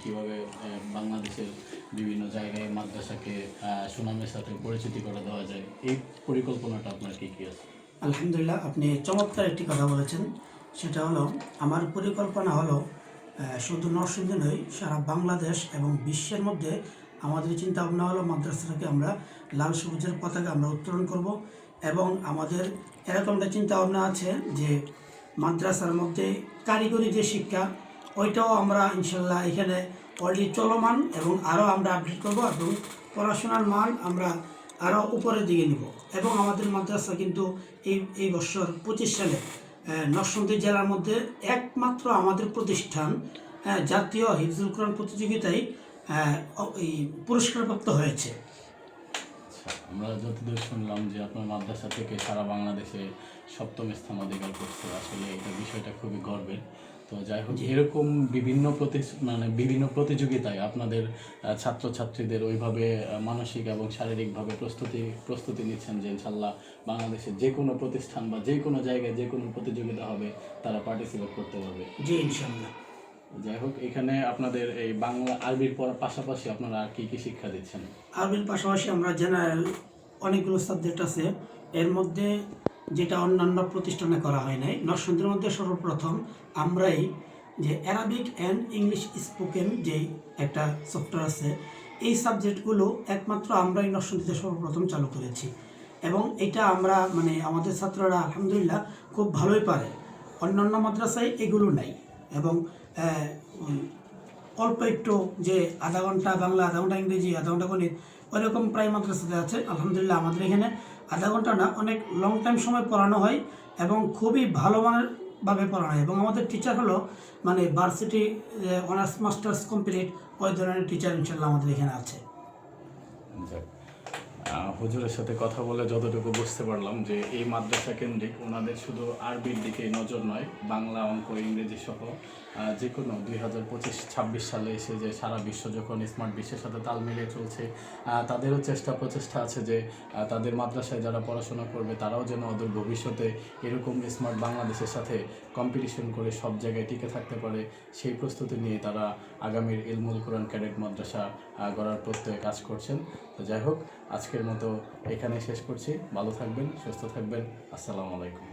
কীভাবে বাংলাদেশের বিভিন্ন জায়গায় মাদ্রাসাকে সুনামের সাথে পরিচিতি করে দেওয়া যায়, এই পরিকল্পনাটা আপনার কী কী আছে? আলহামদুলিল্লাহ, আপনি চমৎকার একটি কথা বলেছেন। সেটা হলো, আমার পরিকল্পনা হলো শুধু নরসিংদী নয়, সারা বাংলাদেশ এবং বিশ্বের মধ্যে আমাদের চিন্তা ভাবনা হলো মাদ্রাসাটাকে আমরা লাল সবুজের পতাকা আমরা উত্তোলন করব। এবং আমাদের এরকম একটা চিন্তা ভাবনা আছে যে মাদ্রাসার মধ্যে কারিগরি যে শিক্ষা, ওইটাও আমরা ইনশাল্লাহ এখানে অলরেডি চলমান এবং আরও আমরা আপডেট করব এবং পড়াশোনার মান আমরা আরও উপরের দিকে নিব। এবং আমাদের মাদ্রাসা কিন্তু এই বছর 25 সালে নরসিংদী জেলার মধ্যে একমাত্র আমাদের প্রতিষ্ঠান জাতীয় হিফজুল কোরআন প্রতিযোগিতায় এই পুরস্কারপ্রাপ্ত হয়েছে। আমরা যতদূর শুনলাম যে আপনার মাদ্রাসা থেকে সারা বাংলাদেশে 7ম স্থান অধিকার করছে, আসলে এটা বিষয়টা খুবই গর্বের। তো যাই হোক, এরকম বিভিন্ন প্রতিযোগিতায় আপনাদের ছাত্রছাত্রীদের ওইভাবে মানসিক এবং শারীরিকভাবে প্রস্তুতি নিচ্ছেন যে ইনশাল্লাহ বাংলাদেশের যে কোনো প্রতিষ্ঠান বা যে কোনো জায়গায় যে কোনো প্রতিযোগিতা হবে তারা পার্টিসিপেট করতে পারবে? জি, ইনশাল্লাহ। যাই হোক, এখানে আপনাদের এই বাংলা আরবির পড়ার পাশাপাশি আপনারা আর কী কী শিক্ষা দিচ্ছেন? আরবির পাশাপাশি আমরা জেনারেল অনেকগুলো সাবজেক্ট আছে। এর মধ্যে যেটা অন্যান্য প্রতিষ্ঠানে করা হয় নাই, নরসিংদীর মধ্যে সর্বপ্রথম আমরাই যে অ্যারাবিক অ্যান্ড ইংলিশ স্পোকেন যে একটা সফটওয়্যার আছে, এই সাবজেক্টগুলো একমাত্র আমরাই নরসিংদীতে সর্বপ্রথম চালু করেছি। এবং এটা আমরা আমাদের ছাত্ররা আলহামদুলিল্লাহ খুব ভালোই পারে। অন্যান্য মাদ্রাসায় এগুলো নাই। এবং অল্প একটু যে আধা ঘন্টা বাংলা, আধা ঘন্টা ইংরেজি, আধা ঘন্টা গণিত, ওইরকম প্রায় মাদ্রাসাতে আছে। আলহামদুলিল্লাহ আমাদের এখানে আধা ঘন্টা না, অনেক লং টাইম সময় পড়ানো হয় এবং খুবই ভালো মানের ভাবে পড়ানো হয়। এবং আমাদের টিচার হলো ভার্সিটি অনার্স মাস্টার্স কমপ্লিট, ওই ধরনের টিচার ইনশাল্লাহ আমাদের এখানে আছে। হুজুরের সাথে কথা বলে যতটুকু বুঝতে পারলাম যে এই মাদ্রাসা কেন্দ্রিক ওনাদের শুধু আরবির দিকে নজর নয়, বাংলা, অঙ্ক, ইংরেজি সহ যে কোনো 2025-26 সালে এসে যে সারা বিশ্ব যখন স্মার্ট বিশ্বের সাথে তাল মিলিয়ে চলছে, তাদেরও প্রচেষ্টা আছে যে তাদের মাদ্রাসায় যারা পড়াশোনা করবে তারাও যেন ওদের ভবিষ্যতে এরকম স্মার্ট বাংলাদেশের সাথে কম্পিটিশন করে সব জায়গায় টিকে থাকতে পারে। সেই প্রস্তুতি নিয়ে তারা আগামীর ইলমুল কোরআন ক্যাডেট মাদ্রাসা গড়ার প্রত্যয়ে কাজ করছেন। তো যাই হোক, আজকের মতো এখানে শেষ করছি। ভালো থাকবেন, সুস্থ থাকবেন। আসসালামু আলাইকুম।